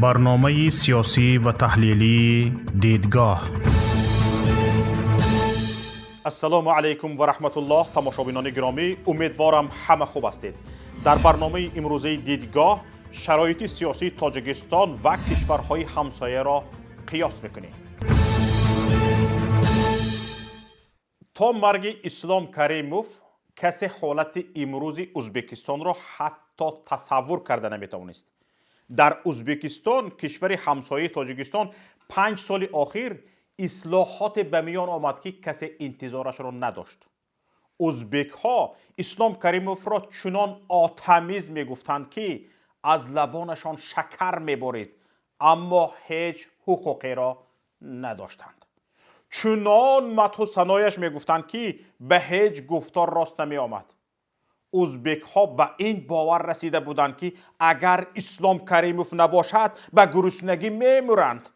برنامه سیاسی و تحلیلی دیدگاه. السلام علیکم و رحمت الله. تماشابینان گرامی، امیدوارم همه خوب هستید. در برنامه امروزه دیدگاه شرایط سیاسی تاجیکستان و کشورهای همسایه را قیاس میکنیم. تا مرگ اسلام کریموف کسی حالت امروز ازبکستان را حتی تصور کرده نمیتوانست. در ازبکستان، کشور همسایه تاجیکستان، 5 سال اخیر اصلاحات به میان آمد که کسی انتظارش را نداشت. ازبک ها اسلام کریموف را چنان آتمیز میگفتند که از لبانشان شکر میبارید، اما هیچ حقوقی را نداشتند. چنان مدح و ثنایش میگفتند که به هیچ گفتار راست نمی آمد. ازبک ها به این باور رسیده بودند که اگر اسلام کریموف نباشد به گرسنگی میمیرند.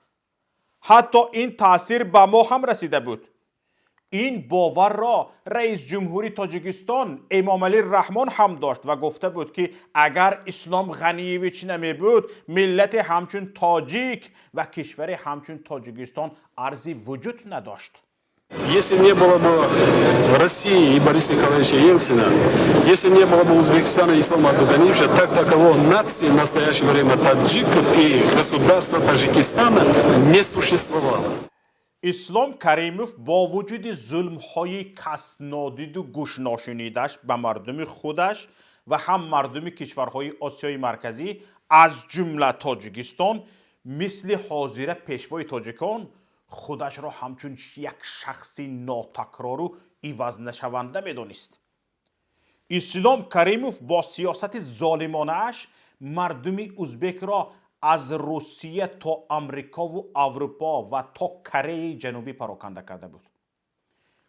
حتی این تاثیر به ما هم رسیده بود. این باور را رئیس جمهوری تاجیکستان امامعلی رحمان هم داشت و گفته بود که اگر اسلام غنیویچ نمی بود، ملت همچون تاجیک و کشور همچون تاجیکستان ارزی وجود نداشت. Если не было бы России и Бориса Николаевича Ельцина, если не было бы Узбекистана и Ислама Абдуганиевича, так такового нации в настоящее время таджиков и государства Таджикистана не существовало. اسلام کریموف با وجود ظلم‌های کس نادید و گوش ناشنیدش به مردم خودش و هم مردم کشورهای آسیای مرکزی از جمله تاجیکستان، مثل حاضر پیشوای تاجیکان خودش را همچون یک شخصی ناتکرار و عوض نشونده میدانست. اسلام کریموف با سیاست ظالمانه اش مردم ازبک را از روسیه تا امریکا و اروپا و تا کره جنوبی پراکنده کرده بود.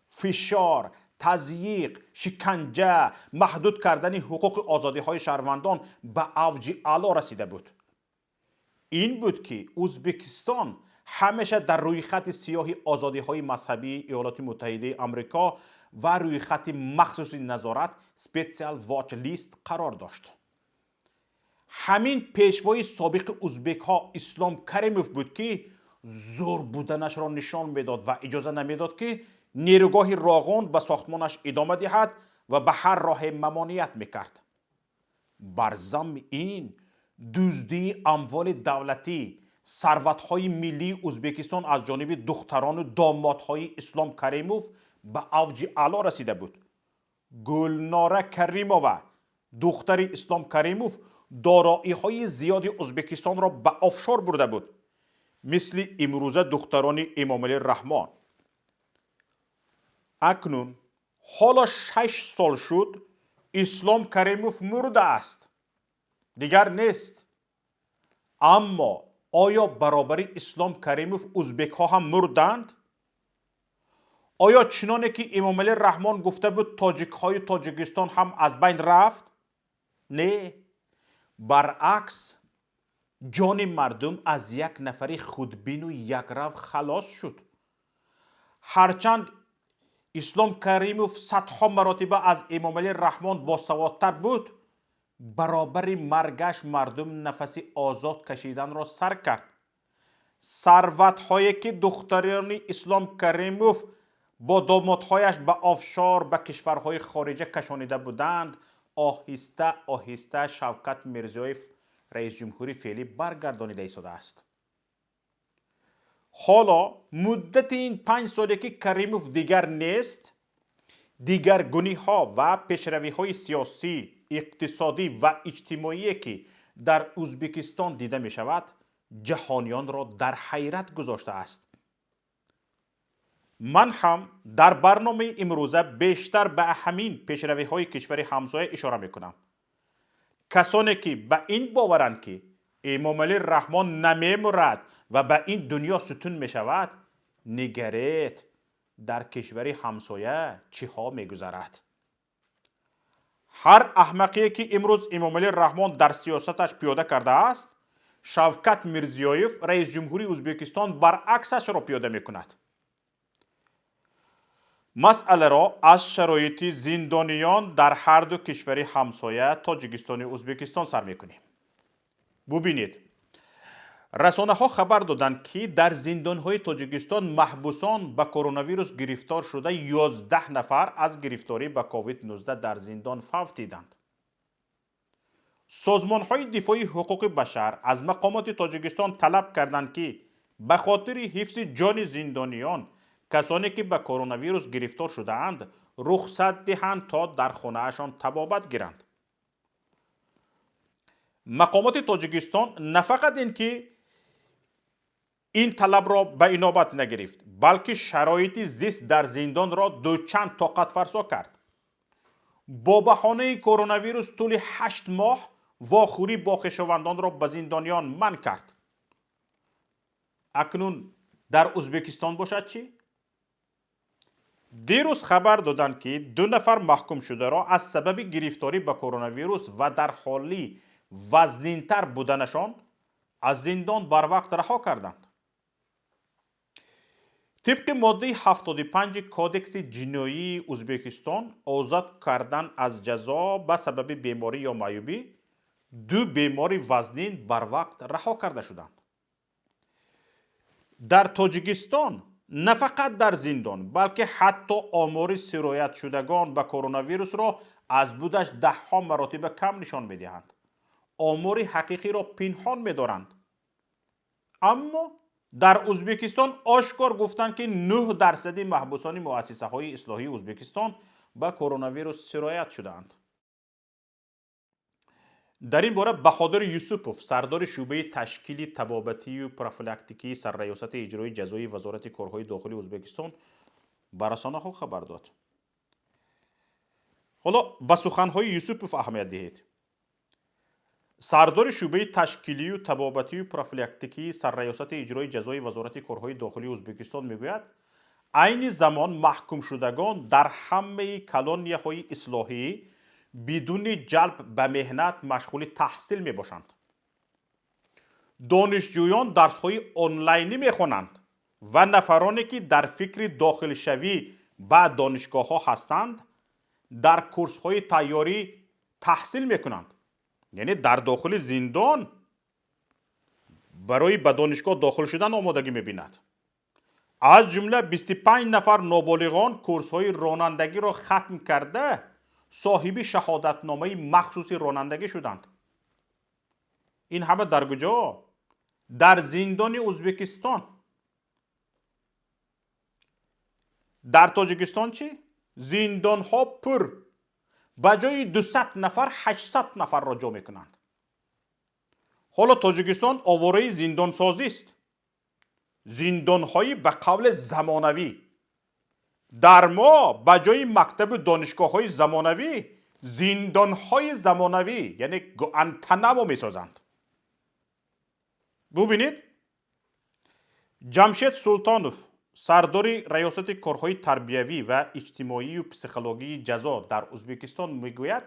فشار، تضییق، شکنجه، محدود کردن حقوق آزادی های شهروندان به اوج اعلا رسیده بود. این بود که ازبکستان همیشه در روی خط سیاه آزادی های مذهبی ایالات متحده آمریکا و روی خط مخصوص نظارت سپیشال واچ لیست قرار داشت. همین پیشوای سابق ازبک ها اسلام کریموف بود که زور بودنش را نشان میداد و اجازه نمیداد که نیروگاه راغون به ساختمانش ادامه دهد و به هر راه ممانعت میکرد. بر ضمن این دزدی اموال دولتی، ثروت‌های ملی ازبکستان از جانب دختران و دامادهای اسلام کریموف به اوج اعلا رسیده بود. گلناره کریمووا، دختر اسلام کریموف، دارایی‌های زیادی ازبکستان را به آفشار برده بود، مثل امروزه دختران امامعلی رحمان. اکنون حالا 6 سال شد اسلام کریموف مرده است، دیگر نیست. اما آیا برابر اسلام کریموف ازبک ها هم مردند؟ آیا چنانه که امامعلی رحمان گفته بود تاجیک های تاجیکستان هم از بین رفت؟ نه، برعکس جان مردم از یک نفر خودبین و یک رو خلاص شد. هرچند اسلام کریموف صدها مراتبه از امامعلی رحمان باسوادتر بود، برابر مرگش مردم نفس آزاد کشیدن را سر کرد. ثروت هایی که دختران اسلام کریموف با دامادهایش به آفشار به کشورهای خارجه کشانیده بودند، آهسته آهسته شوکت میرزیویف رئیس جمهوری فعلی برگردانیده ایستاده است. حالا مدت این 5 سالی که کریموف دیگر نیست، دیگرگونی ها و پیشروی های سیاسی، اقتصادی و اجتماعی که در ازبکستان دیده می شود جهانیان را در حیرت گذاشته است. من هم در برنامه امروزه بیشتر به همین پیشروی های کشور همسایه اشاره می کنم. کسانی که به این باورند که امامعلی رحمان نمیمرد و به این دنیا ستون می شود، نگرید در کشور همسایه چه ها می گذرد. هر احمقی که امروز امامعلی رحمان در سیاستش پیاده کرده است، شوکت میرزیویف رئیس جمهوری ازبکستان برعکسش را پیاده می کند. مسئله را از شرایط زندانیان در هر دو کشور همسایه تاجیکستان و ازبکستان سر می کنیم. ببینید، رسانه ها خبر دادند که در زندان های تاجیکستان محبوسان به کرونا ویروس گرفتار شده 11 نفر از گرفتاری به کووید 19 در زندان فوت دیدند. سازمان های دفاعی حقوق بشر از مقامات تاجیکستان طلب کردند که به خاطر حفظ جان زندانیان کسانی که به کرونا ویروس گرفتار شده اند رخصت دهند تا در خانه‌شان طبابت گیرند. مقامات تاجیکستان نه فقط اینکه این طلب را به اینابت نگرفت بلکه شرایط زیست در زندان را دوچند طاقت فرسا کرد. با بهانه کرونا ویروس طول 8 ماه واخوری با خویشاوندان را به زندانیان منع کرد. اکنون در ازبکستان باشد چی؟ دیروز خبر دادند که 2 نفر محکوم شده را از سبب گرفتاری به کرونا ویروس و در حالی وزنین‌تر بودنشان از زندان بر وقت رها کردند. طبق ماده 75 کودکس جنایی ازبکستان آزاد کردن از جزا به سبب بیماری یا معیوبی 2 بیماری وزنین بر وقت رها کرده شدند. در تاجیکستان نه فقط در زندان بلکه حتی آمار سرایت شدگان به کرونا ویروس را از بودش 10 مراتب کم نشان می‌دهند. آمار حقیقی را پنهان می‌دارند. اما در ازبکستان آشکار گفتند که 9% محبوسان مؤسسه های اصلاحی ازبکستان به کرونا ویروس سرایت شدند. در این باره بهادر یوسوپوف سردار شعبه تشکیلی طبابتی و پروفیلاکتیکی سرریاست اجرایی جزایی وزارت کارهای داخلی ازبکستان به رسانه‌ها خبر داد. حالا به سخن‌های یوسوپوف اهمیت دهید. سردار شعبه تشکیلی و طبابتی و پروفیلاکتیکی سرریاست اجرایی جزایی وزارت کارهای داخلی ازبکستان میگوید عین زمان محکوم شدگان در همه کلانی‌های اصلاحی بدون جلب به مهنت مشغول تحصیل می باشند. دانشجویان درس‌های آنلاینی می‌خوانند و نفرانی که در فکر داخل شوی به دانشگاه‌ها هستند در کورس‌های تیاری تحصیل می‌کنند. یعنی در داخل زندان برای به دانشگاه داخل شدن آمادگی می‌بیند. از جمله 25 نفر نابالغان کورس‌های رانندگی را ختم کرده صاحب شهادتنامه مخصوص رانندگی شدند. این همه در کجا؟ در زندان ازبکستان. در تاجیکستان چی؟ زندان ها پر. به جای 200 نفر 800 نفر را جا میکنند. حالا تاجیکستان آواره زندان سازی است. زندان های به قول زمانوی. در ما به جای مکتب دانشگاه های زمانوی زندان های زمانوی یعنی گوانتانامو می سازند. ببینید جمشید سلطانوف سردار ریاست کارهای تربیوی و اجتماعی و پسیخولوژی جزا در ازبکستان میگوید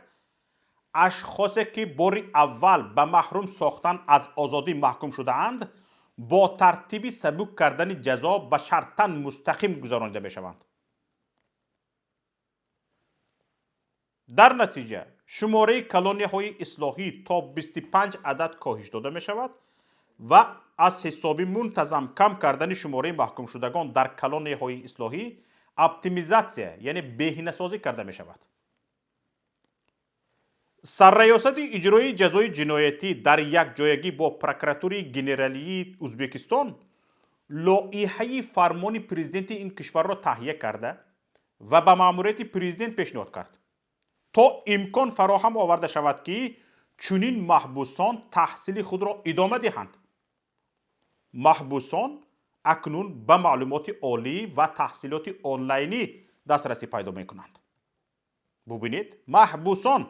اشخاصی که بار اول به محروم ساختن از آزادی محکوم شده اند با ترتیب سبک کردن جزا به شرطاً مستقیم گذرانده می شوند. در نتیجه شماره کلانی‌های اصلاحی تا 25 عدد کاهش داده می شود و از حسابی منتظم کم کردن شماره محکوم شدگان در کلانی‌های اصلاحی اپتیمیزاسیون یعنی بهینه‌سازی کرده می شود. سرریاست اجرایی جزای جنایتی در یک جایگی با پروکراتوری گنرالی ازبکستان لایحه فرمان پرزیدنت این کشور را تهیه کرده و به مأموریت پرزیدنت پیشنهاد کرد تا امکان فراهم آورده شود که چنین محبوسان تحصیل خود را ادامه دهند. محبوسان اکنون به معلومات عالی و تحصیلات آنلاینی دسترسی پیدا می کنند. ببینید محبوسان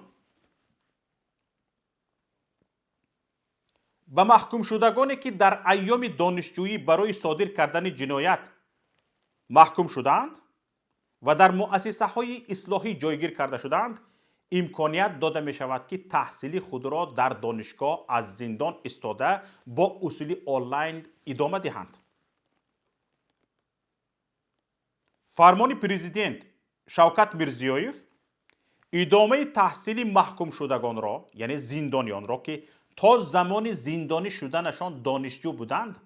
به محکوم شدگانی که در ایام دانشجویی برای صادر کردن جنایت محکوم شدند و در مؤسسه های اصلاحی جایگیر کرده شدند امکانیت داده می شود که تحصیل خود را در دانشگاه از زندان استاده با اصول آنلاین ادامه دهند. فرمان پرزیدنت شوکت میرزیویف ادامه تحصیل محکوم شدگان را یعنی زندانیان را که تا زمان زندانی شدنشان دانشجو بودند.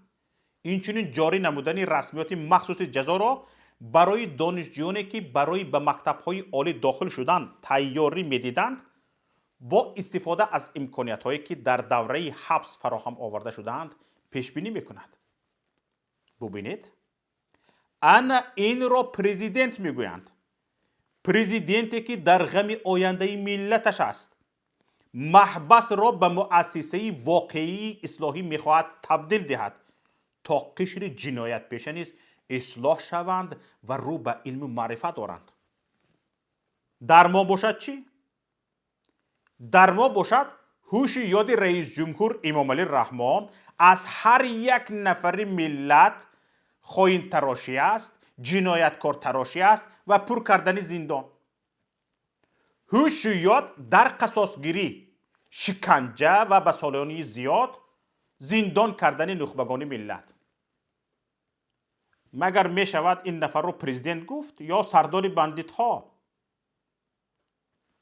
اینچنین جاری نمودن رسمیات مخصوص جزا را برای دانشجویانی که برای به مکتب‌های عالی داخل شدن تیاری می‌دیدند با استفاده از امکانیت‌هایی که در دوره حبس فراهم آورده شدند پیش بینی می‌کند. ببینید، انا این را پرزیدنت میگویند. پرزیدنتی که در غم آینده ملتش است. محبس را به مؤسسه واقعی اصلاحی میخواهد تبدیل دهد تا قشر جنایت پیشه نیز اصلاح شوند و رو به علم و معرفت دارند. در ما باشد چی؟ در ما باشد هوش یاد رئیس جمهور امام علی رحمان از هر یک نفر ملت خائن تراشی است، جنایتکار تراشی است و پر کردن زندان. هوش یاد در قصاصگیری، شکنجه و به سالانی زیاد زندان کردن نخبگان ملت. مگر می شود این نفر رو پرزیدنت گفت یا سردار بندیت ها؟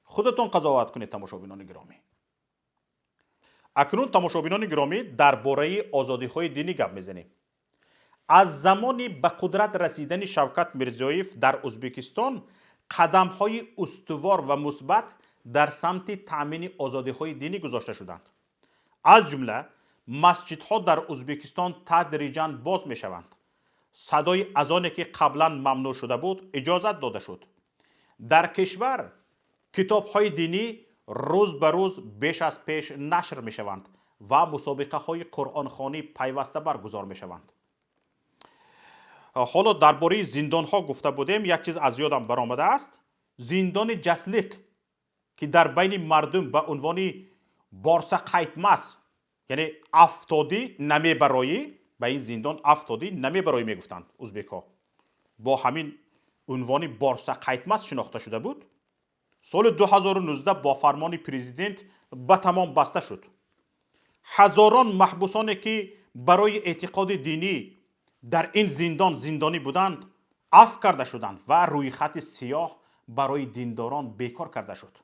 خودتون قضاوت کنید تماشابینان گرامی. اکنون تماشابینان گرامی درباره آزادی های دینی گپ میزنیم. از زمانی به قدرت رسیدن شوکت میرزیویف در ازبکستان قدم های استوار و مثبت در سمت تامین آزادی های دینی گذاشته شدند. از جمله مسجدها در ازبکستان تدریجاً باز می شوند. صدای اذانی که قبلا ممنوع شده بود اجازت داده شد. در کشور کتاب های دینی روز به روز بیش از پیش نشر می شوند و مسابقه های قرآن خوانی پیوسته برگزار می شوند. حالا درباره زندان ها گفته بودیم. یک چیز از یادم برآمده است. زندان جسلیک که در بین مردم به عنوان بارسا قیتمس، یعنی افتادی نمی برایی، به این زندان افتادی نمی برایی می گفتند ازبک ها، با همین عنوان بارسا قیتمس شناخته شده بود. سال 2019 با فرمان پرزیدنت به تمام بسته شد. هزاران محبوسانی که برای اعتقاد دینی در این زندانی بودند عفو کرده شدند و روی خط سیاه برای دینداران بیکار کرده شد.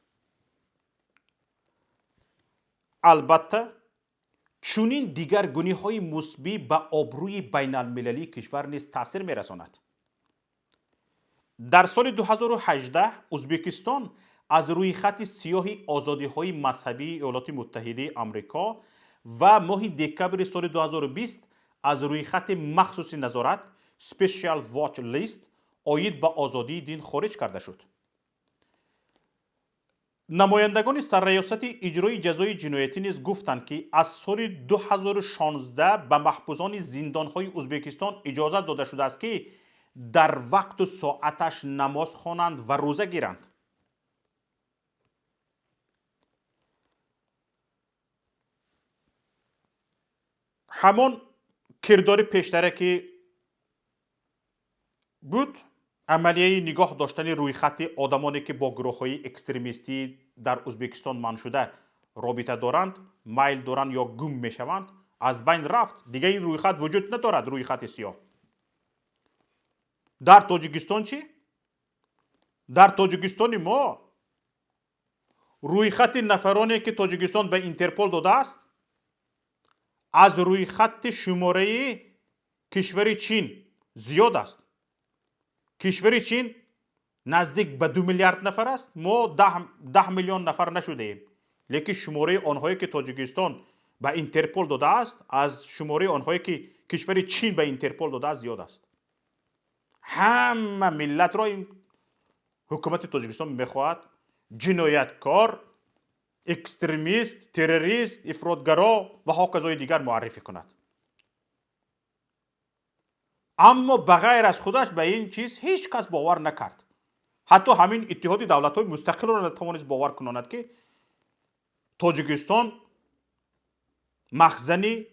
البته چونین دیگرگونی های مثبی به آبروی بین المللی کشور نیز تاثیر می رساند. در سال 2018 ازبکستان از روی خط سیاه آزادی های مذهبی ایالات متحده آمریکا و ماه دکبر سال 2020 از روی خط مخصوص نظارت سپیشال واچ لیست عاید به آزادی دین خارج کرده شد. نمایندگان سرریاست اجرای جزای جنایتی نیز گفتند که از سال 2016 به محبوسان زندان‌های ازبکستان اجازه داده شده است که در وقت و ساعتش نماز خوانند و روزه گیرند. همان کردار پیشتره که بود، عملیه نگاه داشتن روی خط آدمانی که با گروه‌های اکستریمیستی در ازبکستان من شده رابطه دارند، میل دارند یا گم میشوند، از بین رفت. دیگه این روی خط وجود ندارد. روی خط سیاه در تاجیکستان چی؟ در تاجیکستان ما روی خط نفرانی که تاجیکستان به اینترپول داده است از روی خط شماره کشور چین زیاد است. کشور چین نزدیک به 2 میلیارد نفر است. ما 10 میلیون نفر نشده ایم. لیکن شماره آنهایی که تاجیکستان به اینترپول داده است از شماره آنهایی که کشور چین به اینترپول داده است زیاد است. همه ملت را این حکومت تاجیکستان میخواهد جنایتکار، اکستریمیست، تروریست، افراطگرا و هاکذای دیگر معرفی کند. اما بغیر از خودش به این چیز هیچ کس باور نکرد. حتی همین اتحاد دولت‌های مستقل را نتوانست باور کناند که تاجیکستان مخزنی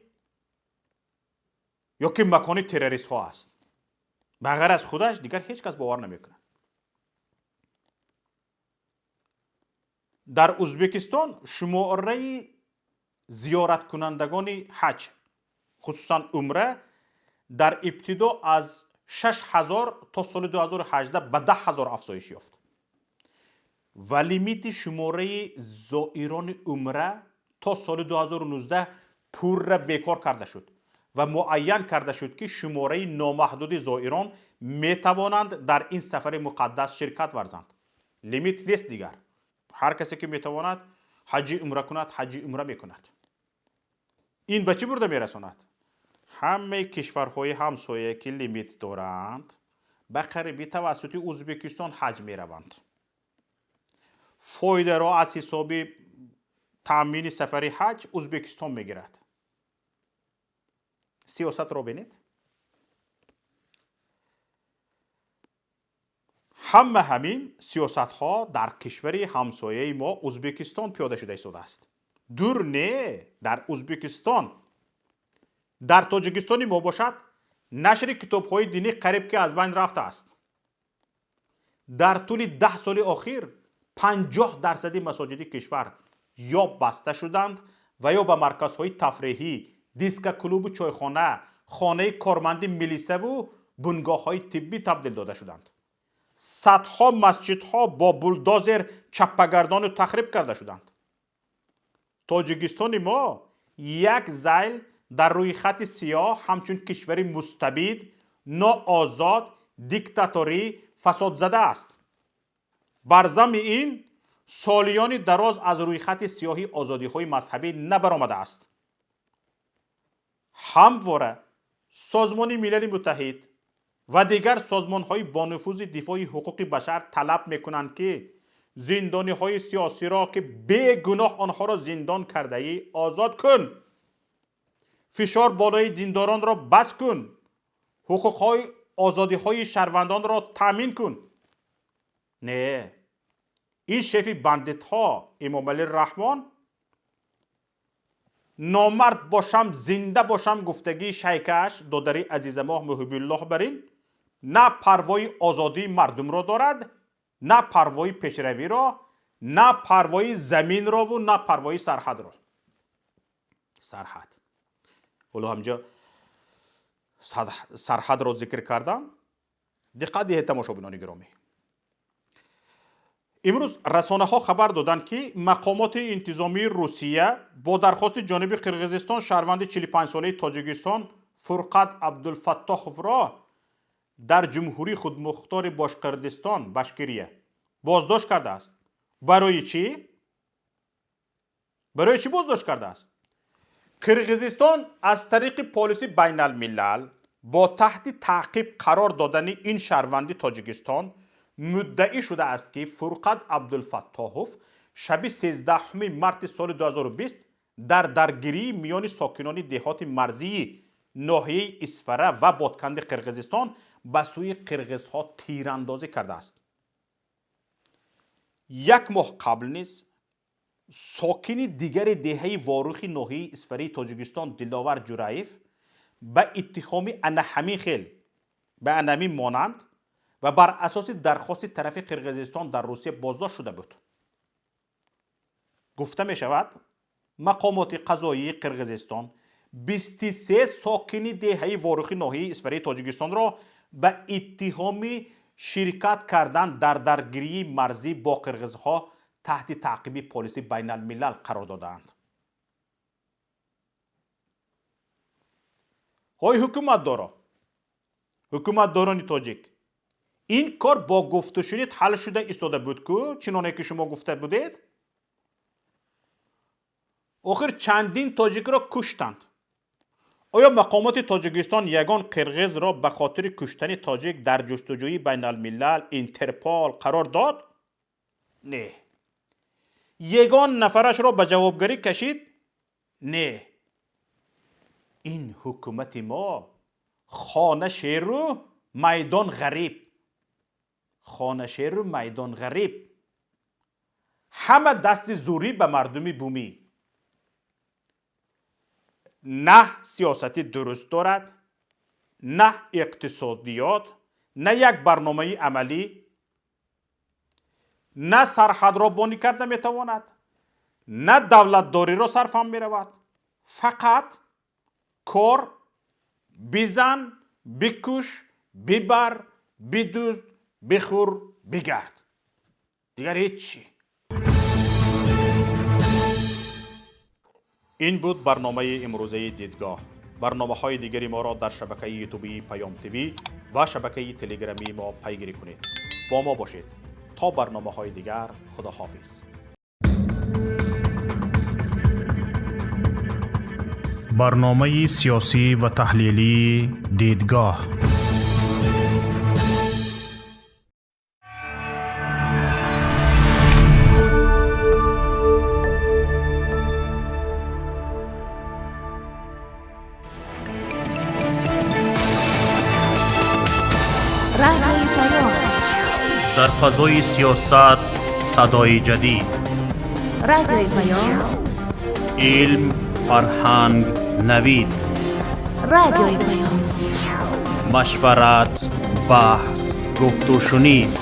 یا که مکان تروریست ها است. بغیر از خودش دیگر هیچ کس باور نمیکنه. در ازبکستان شماره زیارت کنندگان حج خصوصا عمره در ابتدا از 6000 تا سال 2018 به 10000 افزایش یافت و لیمیت شماره زائران عمره تا سال 2019 پور را بیکار کرده شد و معین کرده شد که شماره نامحدود زائران می توانند در این سفر مقدس شرکت ورزند. لیمیت نیست دیگر. هر کسی که می تواند حجی عمره کند، حجی عمره می کند. این به چی برده می رساند؟ همه کشورهای همسایه که لیمیت دارند به قریبی توسط ازبکستان حج می روند. فایده را از حساب تامین سفری حج ازبکستان می گیرد. سیاست را بینید. همین سیاست ها در کشور همسایه ما ازبکستان پیاده شده است. دور نه، در ازبکستان، در تاجیکستان ما باشد، نشر کتاب های دینی قریب که از بین رفته است. در طول 10 سال اخیر 50% مساجد کشور یا بسته شدند و یا به مرکزهای تفریحی، دیسک کلوب، چایخانه، خانه کارمند ملیسه و بنگاه های طبی تبدیل داده شدند. صدها مسجدها با بولدوزر چپگردان و تخریب کرده شدند. تاجیکستان ما یک زیل در روی خط سیاه همچون کشوری مستبد، ناآزاد، دیکتاتوری، فساد زده است. بر ضمن این سالیان دراز از روی خط سیاهی آزادی های مذهبی نبرآمده است. همواره سازمان ملل متحد و دیگر سازمان های با نفوذ دفاع حقوق بشر طلب میکنند که زندانی های سیاسی را که بیگناه آنها را زندان کرده ای آزاد کن. فشار بالای دینداران را بس کن. حقوق های آزادی های شهروندان را تامین کن. نه، این شیف بندیت ها امام علی رحمان نامرد باشم زنده باشم گفتگی شیکش دادری عزیز ما محب الله برین نه پروای آزادی مردم را دارد، نه پروای پیشروی را، نه پروای زمین را و نه پروای سرحد را. سرحد حالا همجا سرحد را ذکر کردم. دقت دهید تماشابینان گرامی. امروز رسانه ها خبر دادند که مقامات انتظامی روسیه با درخواست جانب قرقیزستان شهروند 45 ساله تاجیکستان فرقت عبدالفتاحوف را در جمهوری خودمختار باشقردستان بشکریه بازداشت کرده است. برای چی؟ برای چی بازداشت کرده است؟ قرقیزستان از طریق پالیسی بین الملل با تحت تعقیب قرار دادن این شهروند تاجیکستان مدعی شده است که فرقت عبدالفتاحوف شب 13 مارس سال 2020 در درگیری میان ساکنان دهات مرزی ناحیه اسفره و بادکند قرقیزستان به سوی قرقیزها تیراندازی کرده است. 1 ماه قبل نیز ساکن دیگر دهه واروخ ناحیه اسفره تاجیکستان دلاور جورایف به اتهام همین خیل به انمی مانند و بر اساس درخواست طرف قرقیزستان در روسیه بازداشت شده بود. گفته می شود مقامات قضایی قرقیزستان 23 ساکن دهه واروخ ناحیه اسفره تاجیکستان را به اتهام شرکت کردن در درگیری مرزی با قرقیزها تحت تعقیب پالیسی بین الملل قرار دادند. های حکومت داران تاجیک، این کار با گفته شنید حل شده ایستاده بود که چنانه که شما گفته بودید؟ آخر چندین تاجیک را کشتند. آیا مقامات تاجیکستان یگان قرقیز را به خاطر کشتن تاجیک در جستجوی بین الملل اینترپول قرار داد؟ نه. یگان نفرش را به جوابگری کشید؟ نه. این حکومت ما خانه شیرو میدان غریب، خانه شیرو میدان غریب، همه دست زوری به مردمی بومی. نه سیاستی درست دارد، نه اقتصادیات، نه یک برنامه عملی، نه سرحد را بانی کرده میتواند، نه دولتداری را صرفم میرود. فقط کار بزن، بکش، ببر، بدزد، بخور، بگرد. دیگر هیچی. این بود برنامه امروزه دیدگاه. برنامه‌های دیگری ما را در شبکه یوتیوبی پیام تیوی و شبکه تلگرامی ما پیگیری کنید. با ما باشید. تا برنامه‌های دیگر، خداحافظ. برنامه سیاسی و تحلیلی دیدگاه. رادیوی پیام، در فضای سیاست صدای جدید. رادیوی پیام، علم، فرهنگ، نوید. رادیوی پیام، مشورت، بحث، گفت و شنید.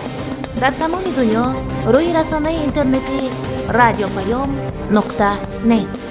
در تمام دنیا روی رسانه اینترنتی رادیو پیام نقطه نت.